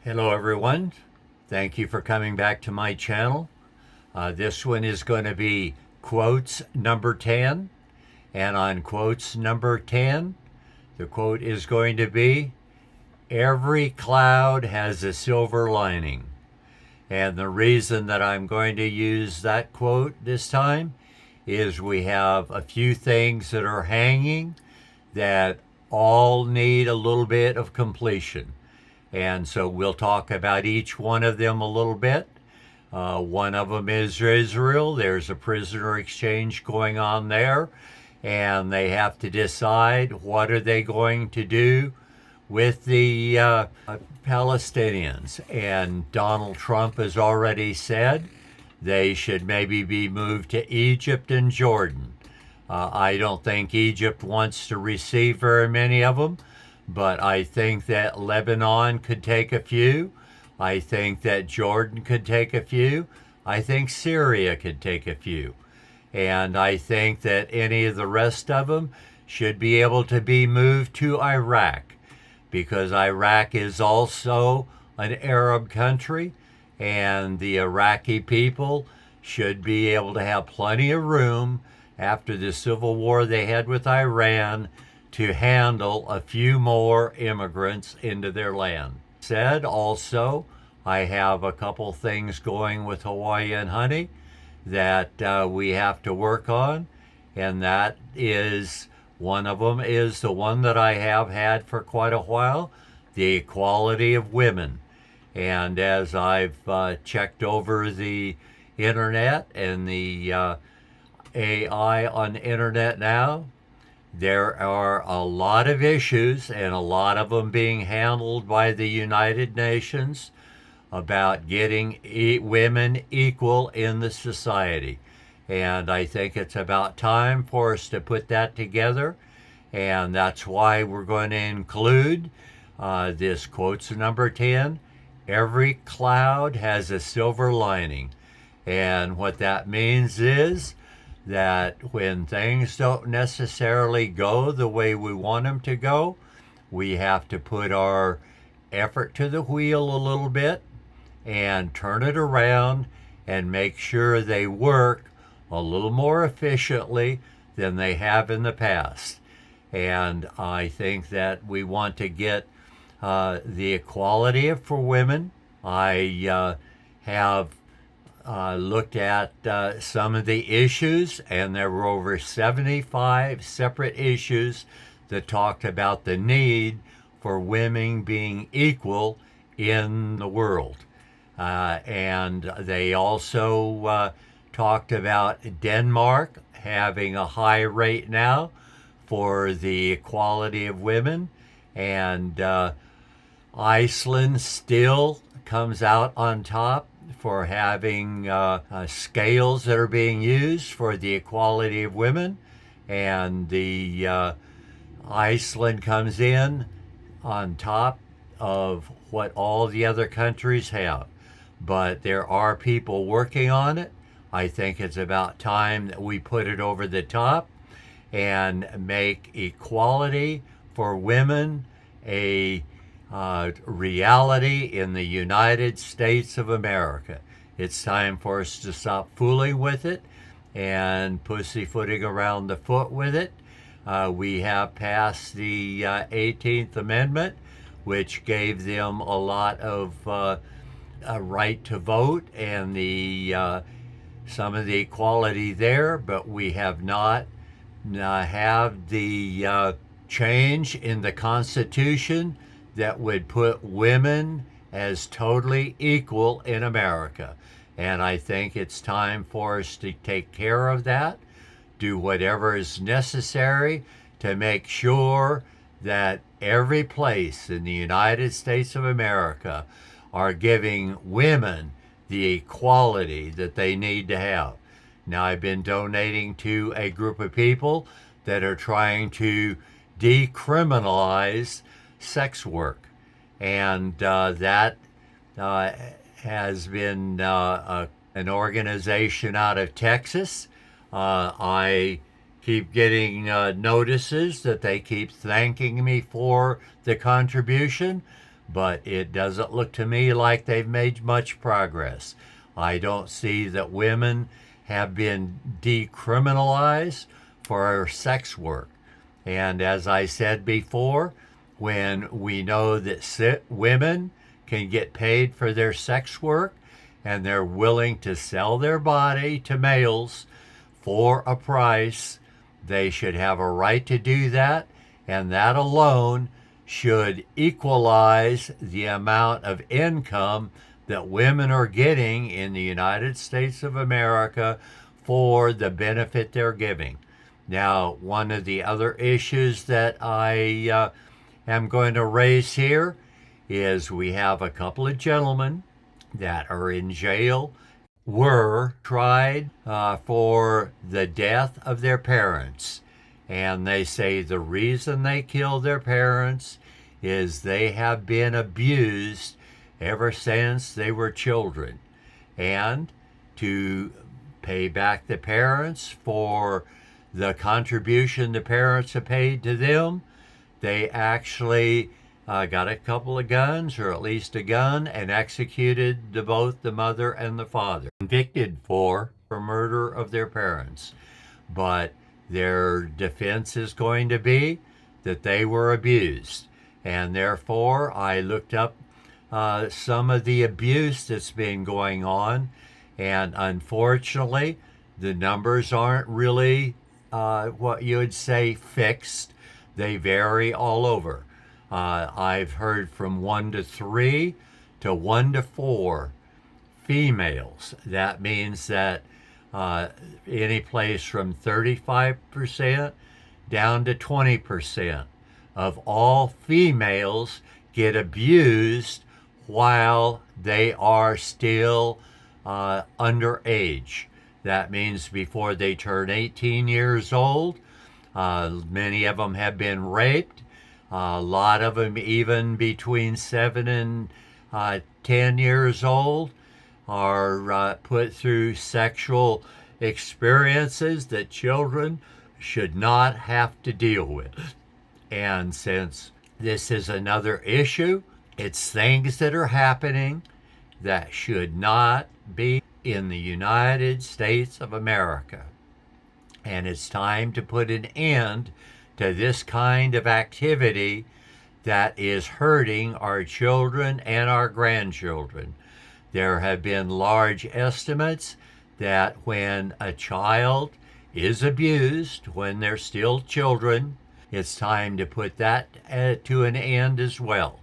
Hello, everyone. Thank you for coming back to my channel. This one is going to be quotes number 10. And on quotes number 10, the quote is going to be every cloud has a silver lining. And the reason that I'm going to use that quote this time is we have a few things that are hanging that all need a little bit of completion. And so we'll talk about each one of them a little bit. One of them is Israel. There's a prisoner exchange going on there, and they have to decide what are they going to do with the Palestinians. And Donald Trump has already said they should maybe be moved to Egypt and Jordan. I don't think Egypt wants to receive very many of them, but I think that Lebanon could take a few. I think that Jordan could take a few. I think Syria could take a few. And I think that any of the rest of them should be able to be moved to Iraq, because Iraq is also an Arab country, and the Iraqi people should be able to have plenty of room after the civil war they had with Iran to handle a few more immigrants into their land. Said also, I have a couple things going with Hawaiian honey that we have to work on, and that is one of them is the one that I have had for quite a while, the equality of women. And as I've checked over the internet and the AI on the internet now, there are a lot of issues, and a lot of them being handled by the United Nations, about getting women equal in the society. And I think it's about time for us to put that together. And that's why we're going to include this quotes number 10. Every cloud has a silver lining. And what that means is that when things don't necessarily go the way we want them to go, we have to put our effort to the wheel a little bit and turn it around and make sure they work a little more efficiently than they have in the past. And I think that we want to get the equality for women. I have looked at some of the issues, and there were over 75 separate issues that talked about the need for women being equal in the world. And they also talked about Denmark having a high rate now for the equality of women, and Iceland still comes out on top for having scales that are being used for the equality of women, and the Iceland comes in on top of what all the other countries have. But there are people working on it. I think it's about time that we put it over the top and make equality for women a reality in the United States of America. It's time for us to stop fooling with it and pussyfooting around the foot with it. We have passed the 18th Amendment, which gave them a lot of a right to vote and the some of the equality there, but we have not have the change in the Constitution that would put women as totally equal in America. And I think it's time for us to take care of that, do whatever is necessary to make sure that every place in the United States of America are giving women the equality that they need to have. Now, I've been donating to a group of people that are trying to decriminalize sex work, and that has been an organization out of Texas. I keep getting notices that they keep thanking me for the contribution, but it doesn't look to me like they've made much progress. I don't see that women have been decriminalized for sex work. And as I said before, when we know that women can get paid for their sex work and they're willing to sell their body to males for a price, they should have a right to do that, and that alone should equalize the amount of income that women are getting in the United States of America for the benefit they're giving. Now, one of the other issues that I am going to raise here is we have a couple of gentlemen that are in jail, were tried for the death of their parents. And they say the reason they killed their parents is they have been abused ever since they were children. And to pay back the parents for the contribution the parents have paid to them, they actually got a couple of guns, or at least a gun, and executed both the mother and the father, convicted for murder of their parents. But their defense is going to be that they were abused. And therefore, I looked up some of the abuse that's been going on. And unfortunately, the numbers aren't really what you would say fixed. They vary all over. I've heard from 1 to 3 to 1 to 4 females. That means that any place from 35% down to 20% of all females get abused while they are still underage. That means before they turn 18 years old. Many of them have been raped. A lot of them, even between 7 and 10 years old, are put through sexual experiences that children should not have to deal with. And since this is another issue, it's things that are happening that should not be in the United States of America. And it's time to put an end to this kind of activity that is hurting our children and our grandchildren. There have been large estimates that when a child is abused, when they're still children, it's time to put that to an end as well.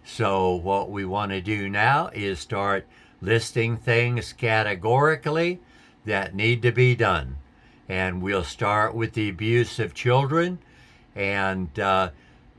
So what we want to do now is start listing things categorically that need to be done. And we'll start with the abuse of children and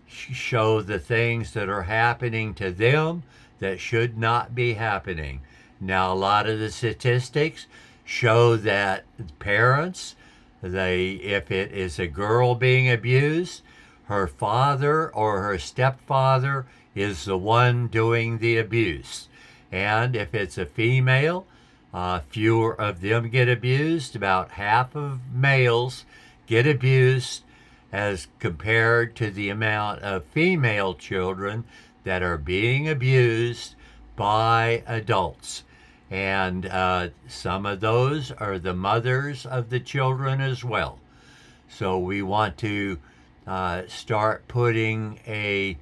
show the things that are happening to them that should not be happening. Now, a lot of the statistics show that parents, if it is a girl being abused, her father or her stepfather is the one doing the abuse. And if it's a female, fewer of them get abused. About half of males get abused as compared to the amount of female children that are being abused by adults. And some of those are the mothers of the children as well. So we want to start putting a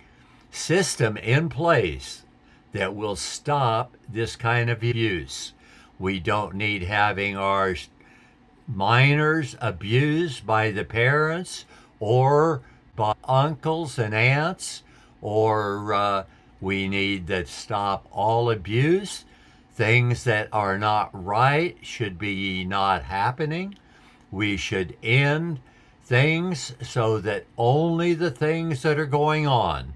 system in place that will stop this kind of abuse. We don't need having our minors abused by the parents or by uncles and aunts, or we need to stop all abuse. Things that are not right should be not happening. We should end things so that only the things that are going on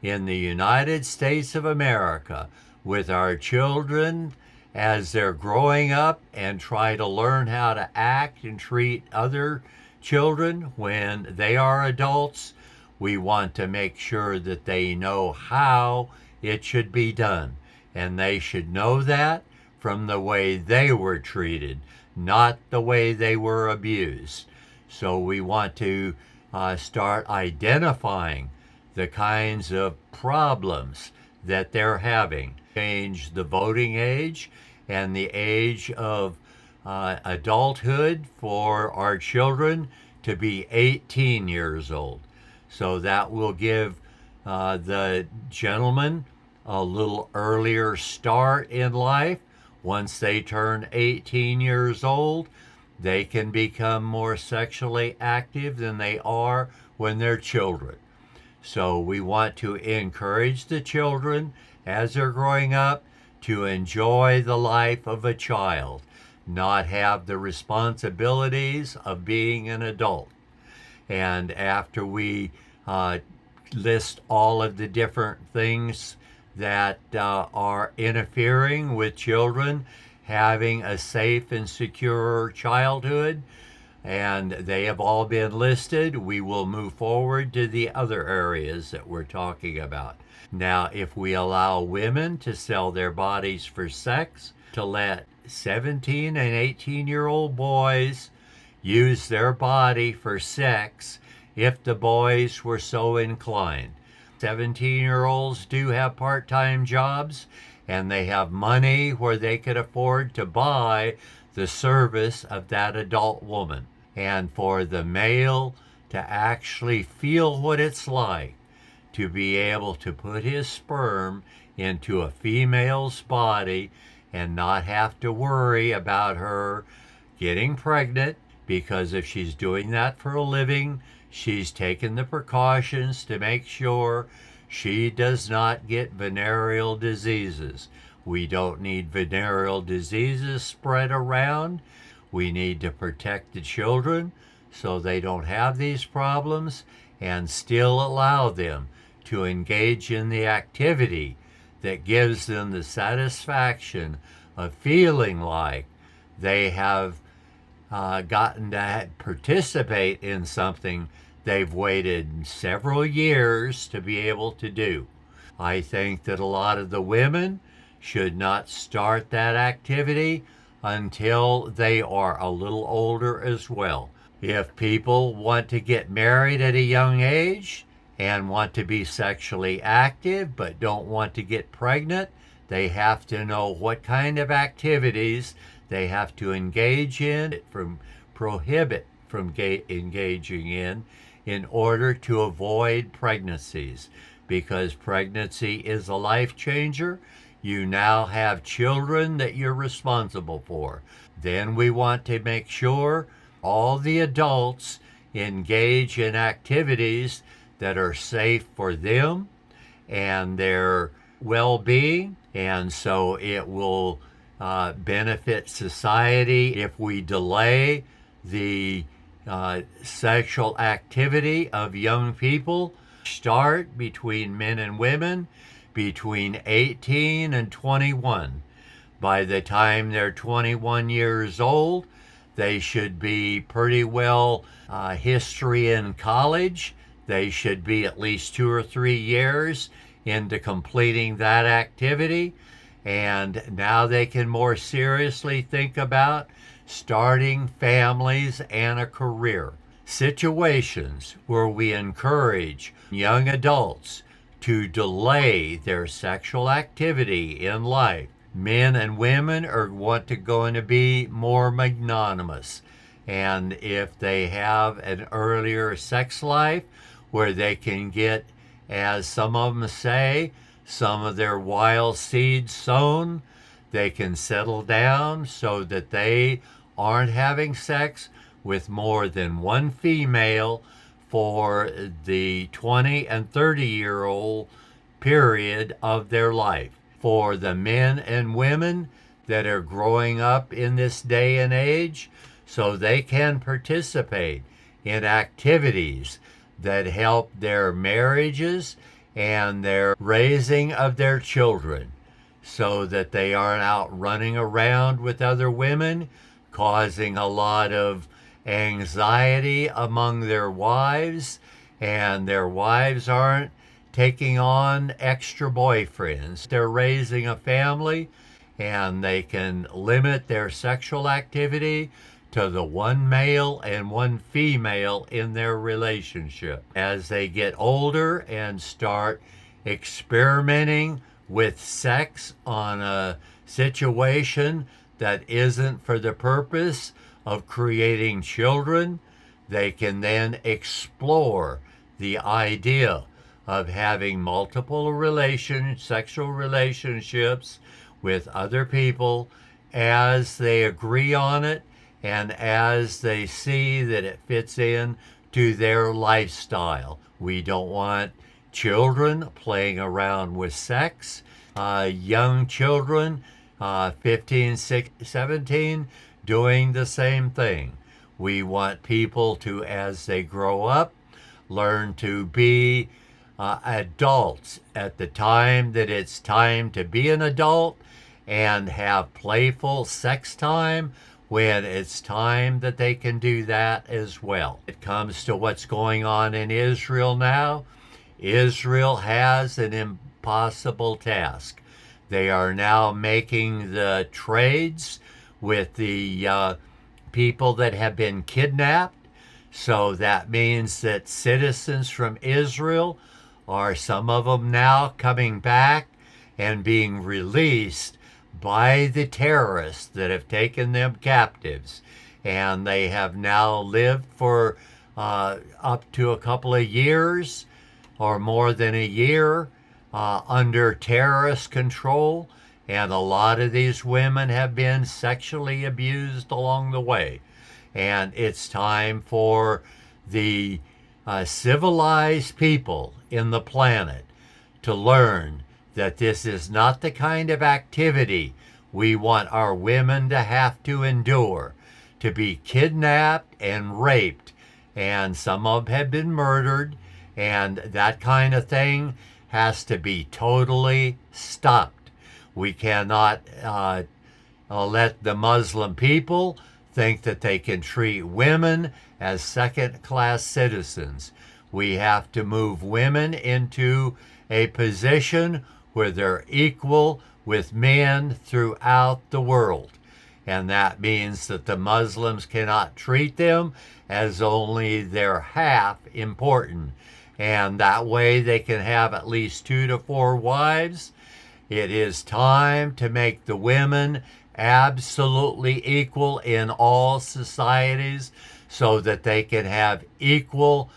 in the United States of America with our children as they're growing up and try to learn how to act and treat other children when they are adults, we want to make sure that they know how it should be done. And they should know that from the way they were treated, not the way they were abused. So we want to start identifying the kinds of problems that they're having. Change the voting age and the age of adulthood for our children to be 18 years old. So that will give the gentleman a little earlier start in life. Once they turn 18 years old, they can become more sexually active than they are when they're children. So we want to encourage the children as they're growing up to enjoy the life of a child, not have the responsibilities of being an adult. And after we list all of the different things that are interfering with children having a safe and secure childhood, and they have all been listed, we will move forward to the other areas that we're talking about. Now, if we allow women to sell their bodies for sex, to let 17 and 18-year-old boys use their body for sex if the boys were so inclined. 17-year-olds do have part-time jobs, and they have money where they could afford to buy the service of that adult woman. And for the male to actually feel what it's like to be able to put his sperm into a female's body and not have to worry about her getting pregnant, because if she's doing that for a living, she's taken the precautions to make sure she does not get venereal diseases. We don't need venereal diseases spread around. We need to protect the children so they don't have these problems and still allow them to engage in the activity that gives them the satisfaction of feeling like they have gotten to participate in something they've waited several years to be able to do. I think that a lot of the women should not start that activity until they are a little older as well. If people want to get married at a young age and want to be sexually active but don't want to get pregnant, they have to know what kind of activities they have to engage in, prohibit from engaging in order to avoid pregnancies. Because pregnancy is a life changer. You now have children that you're responsible for. Then we want to make sure all the adults engage in activities that are safe for them and their well-being, and so it will benefit society if we delay the sexual activity of young people. Start between men and women between 18 and 21. By the time they're 21 years old, they should be pretty well history in college. They should be at least 2 or 3 years into completing that activity. And now they can more seriously think about starting families and a career. Situations where we encourage young adults to delay their sexual activity in life. Men and women are going to be more magnanimous. And if they have an earlier sex life where they can get, as some of them say, some of their wild seeds sown, they can settle down so that they aren't having sex with more than one female for the 20 and 30-year-old period of their life. For the men and women that are growing up in this day and age, so they can participate in activities that help their marriages and their raising of their children, so that they aren't out running around with other women, causing a lot of anxiety among their wives, and their wives aren't taking on extra boyfriends. They're raising a family, and they can limit their sexual activity to the one male and one female in their relationship. As they get older and start experimenting with sex on a situation that isn't for the purpose of creating children, they can then explore the idea of having multiple sexual relationships with other people as they agree on it and as they see that it fits in to their lifestyle. We don't want children playing around with sex, young children, 15, 16, 17, doing the same thing. We want people to, as they grow up, learn to be adults at the time that it's time to be an adult, and have playful sex time when it's time that they can do that as well. It comes to what's going on in Israel now. Israel has an impossible task. They are now making the trades with the people that have been kidnapped. So that means that citizens from Israel are, some of them now, coming back and being released by the terrorists that have taken them captives. And they have now lived for up to a couple of years or more than a year under terrorist control. And a lot of these women have been sexually abused along the way. And it's time for the civilized people in the planet to learn that this is not the kind of activity we want our women to have to endure, to be kidnapped and raped, and some of them have been murdered, and that kind of thing has to be totally stopped. We cannot let the Muslim people think that they can treat women as second-class citizens. We have to move women into a position where they're equal with men throughout the world. And that means that the Muslims cannot treat them as only they're half important. And that way they can have at least 2 to 4 wives. It is time to make the women absolutely equal in all societies so that they can have equal,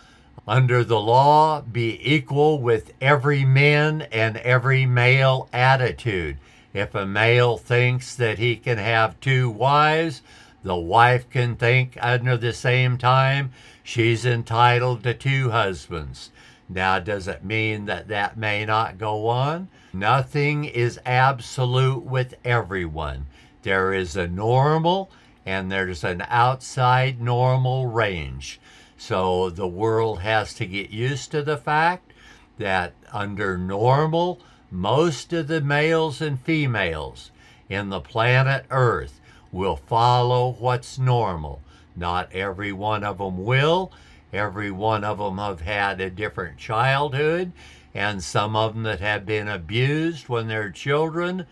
under the law, be equal with every man and every male attitude. If a male thinks that he can have 2 wives, the wife can think under the same time she's entitled to 2 husbands. Now, does it mean that that may not go on? Nothing is absolute with everyone. There is a normal and there's an outside normal range. So the world has to get used to the fact that under normal, most of the males and females in the planet Earth will follow what's normal. Not every one of them will. Every one of them have had a different childhood, and some of them that have been abused when they're children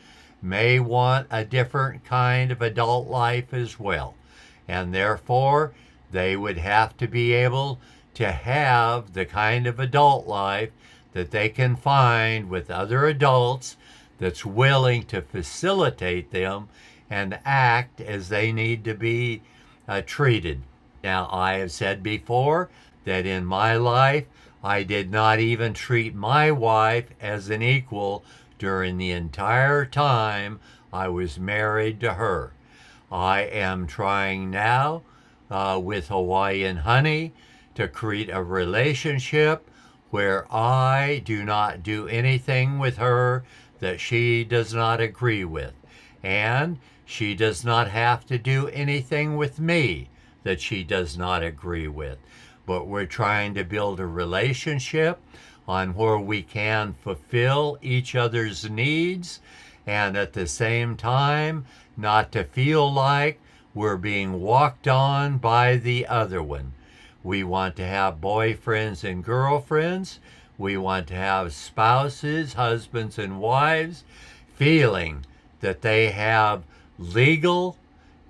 may want a different kind of adult life as well. And therefore, they would have to be able to have the kind of adult life that they can find with other adults that's willing to facilitate them and act as they need to be treated. Now, I have said before that in my life, I did not even treat my wife as an equal during the entire time I was married to her. I am trying now with Hawaiian Honey to create a relationship where I do not do anything with her that she does not agree with. And she does not have to do anything with me that she does not agree with. But we're trying to build a relationship on where we can fulfill each other's needs and at the same time not to feel like we're being walked on by the other one. We want to have boyfriends and girlfriends. We want to have spouses, husbands and wives, feeling that they have legal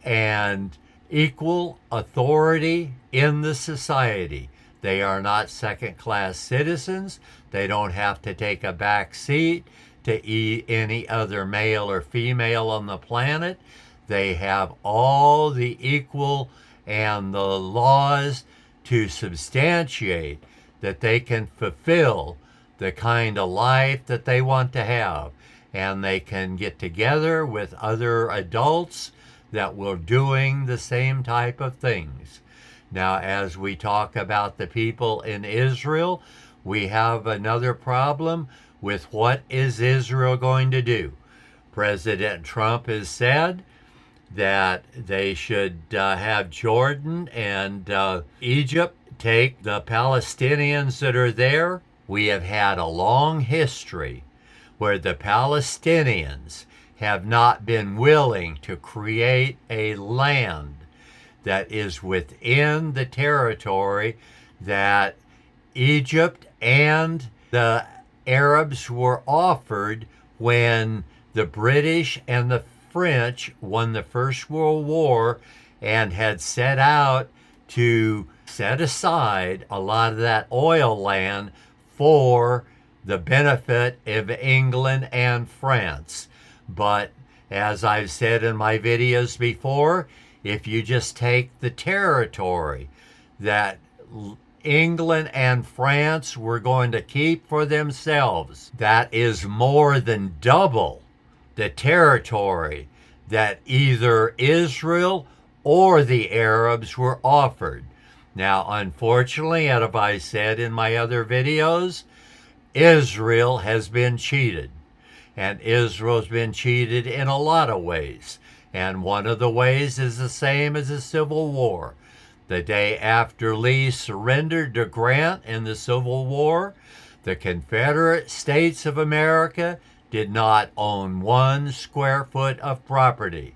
and equal authority in the society. They are not second-class citizens. They don't have to take a back seat to any other male or female on the planet. They have all the equal and the laws to substantiate that they can fulfill the kind of life that they want to have. And they can get together with other adults that will doing the same type of things. Now, as we talk about the people in Israel, we have another problem with what is Israel going to do. President Trump has said that they should have Jordan and Egypt take the Palestinians that are there. We have had a long history where the Palestinians have not been willing to create a land that is within the territory that Egypt and the Arabs were offered when the British and the French won the First World War and had set out to set aside a lot of that oil land for the benefit of England and France. But as I've said in my videos before, if you just take the territory that England and France were going to keep for themselves, that is more than double the territory that either Israel or the Arabs were offered. Now, unfortunately, as I said in my other videos, Israel has been cheated. And Israel's been cheated in a lot of ways. And one of the ways is the same as the Civil War. The day after Lee surrendered to Grant in the Civil War, the Confederate States of America did not own 1 square foot of property.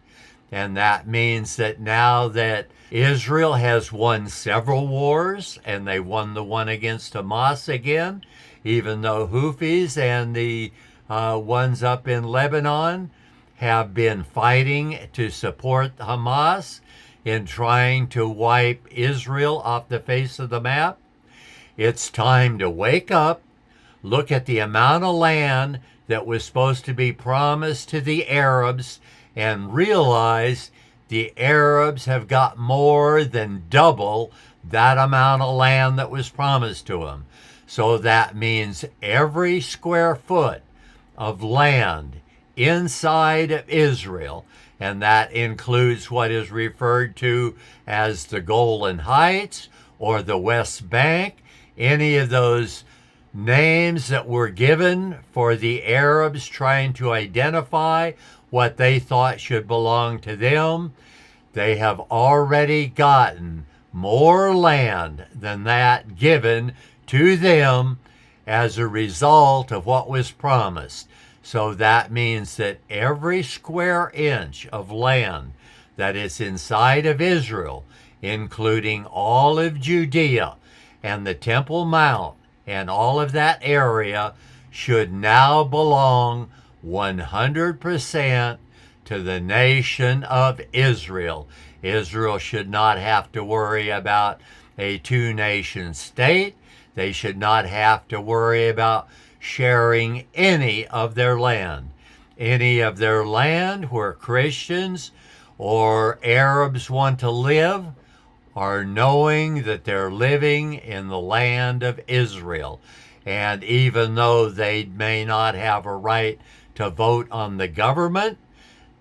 And that means that now that Israel has won several wars, and they won the one against Hamas again, even though Houthis and the ones up in Lebanon have been fighting to support Hamas in trying to wipe Israel off the face of the map. It's time to wake up, look at the amount of land that was supposed to be promised to the Arabs, and realize the Arabs have got more than double that amount of land that was promised to them. So that means every square foot of land inside of Israel, and that includes what is referred to as the Golan Heights or the West Bank, any of those names that were given for the Arabs trying to identify what they thought should belong to them. They have already gotten more land than that given to them as a result of what was promised. So that means that every square inch of land that is inside of Israel, including all of Judea and the Temple Mount and all of that area, should now belong 100% to the nation of Israel. Israel should not have to worry about a two-nation state. They should not have to worry about sharing any of their land. Any of their land where Christians or Arabs want to live are knowing that they're living in the land of Israel. And even though they may not have a right to vote on the government,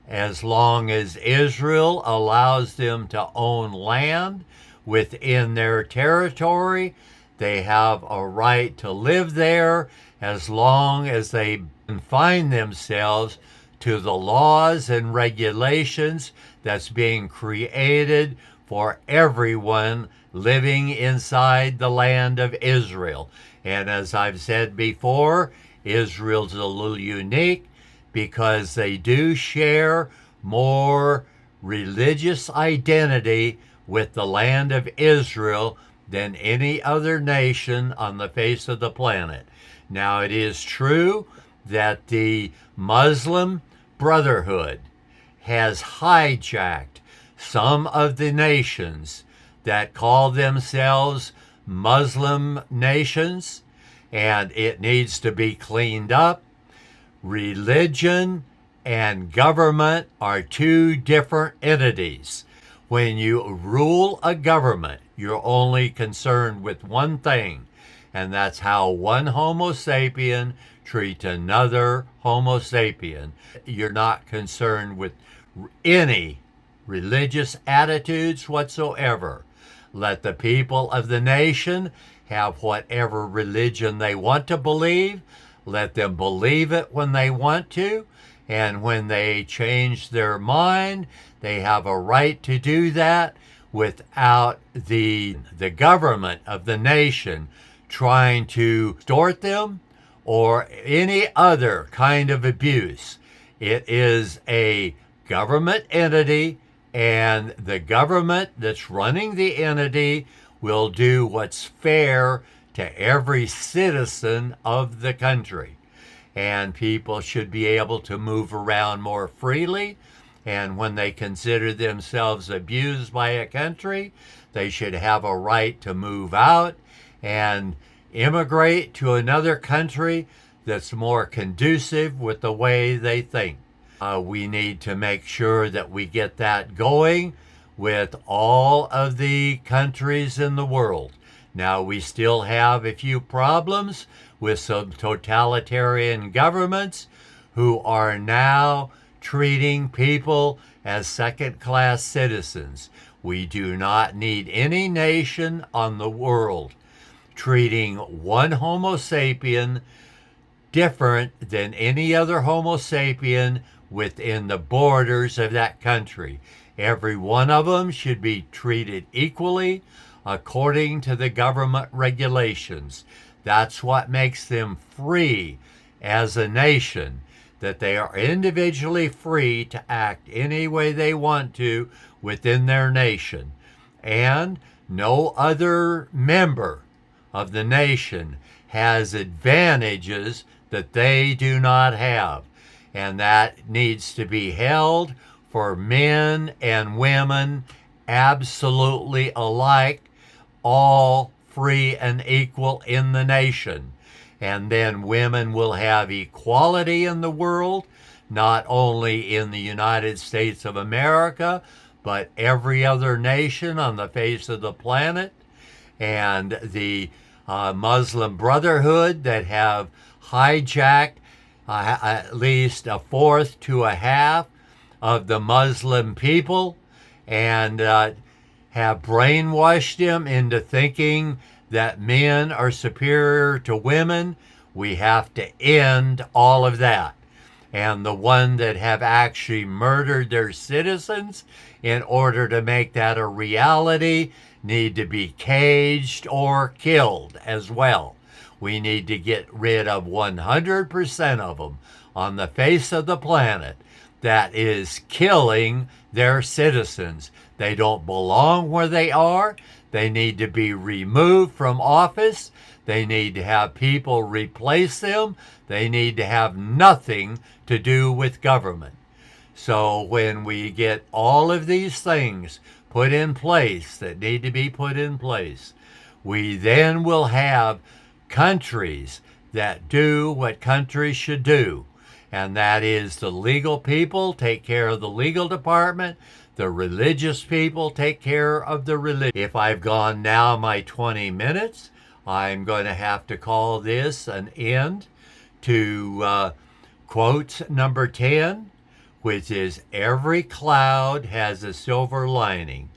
as long as Israel allows them to own land within their territory, they have a right to live there as long as they confine themselves to the laws and regulations that's being created for everyone living inside the land of Israel. And as I've said before, Israel's a little unique because they do share more religious identity with the land of Israel than any other nation on the face of the planet. Now, it is true that the Muslim Brotherhood has hijacked some of the nations that call themselves Muslim nations, and it needs to be cleaned up. Religion and government are two different entities. When you rule a government, you're only concerned with one thing, and that's how one Homo sapien treats another Homo sapien. You're not concerned with any religious attitudes whatsoever. Let the people of the nation have whatever religion they want to believe. Let them believe it when they want to. And when they change their mind, they have a right to do that without the government of the nation trying to extort them or any other kind of abuse. It is a government entity, and the government that's running the entity will do what's fair to every citizen of the country. And people should be able to move around more freely. And when they consider themselves abused by a country, they should have a right to move out and immigrate to another country that's more conducive with the way they think. We need to make sure that we get that going with all of the countries in the world. Now, we still have a few problems with some totalitarian governments who are now treating people as second-class citizens. We do not need any nation on the world treating one Homo sapien different than any other Homo sapien within the borders of that country. Every one of them should be treated equally according to the government regulations. That's what makes them free as a nation, that they are individually free to act any way they want to within their nation. And no other member of the nation has advantages that they do not have. And that needs to be held for men and women absolutely alike, all free and equal in the nation. And then women will have equality in the world, not only in the United States of America, but every other nation on the face of the planet. And the Muslim Brotherhood that have hijacked at least a fourth to a half of the Muslim people and have brainwashed them into thinking that men are superior to women. We have to end all of that. And the one that have actually murdered their citizens in order to make that a reality need to be caged or killed as well. We need to get rid of 100% of them on the face of the planet that is killing their citizens. They don't belong where they are. They need to be removed from office. They need to have people replace them. They need to have nothing to do with government. So when we get all of these things put in place that need to be put in place, we then will have countries that do what countries should do. And that is the legal people take care of the legal department. The religious people take care of the religion. If I've gone now my 20 minutes, I'm going to have to call this an end to quote number 10, which is every cloud has a silver lining.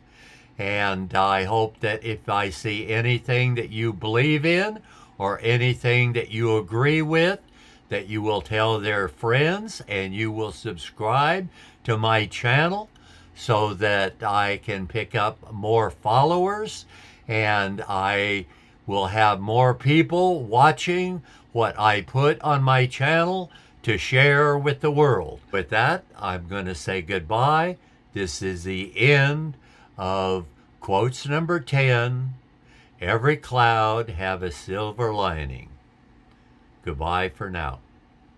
And I hope that if I see anything that you believe in or anything that you agree with, that you will tell their friends and you will subscribe to my channel so that I can pick up more followers and I will have more people watching what I put on my channel to share with the world. With that, I'm going to say goodbye. This is the end of quotes number 10. Every cloud have a silver lining. Goodbye for now.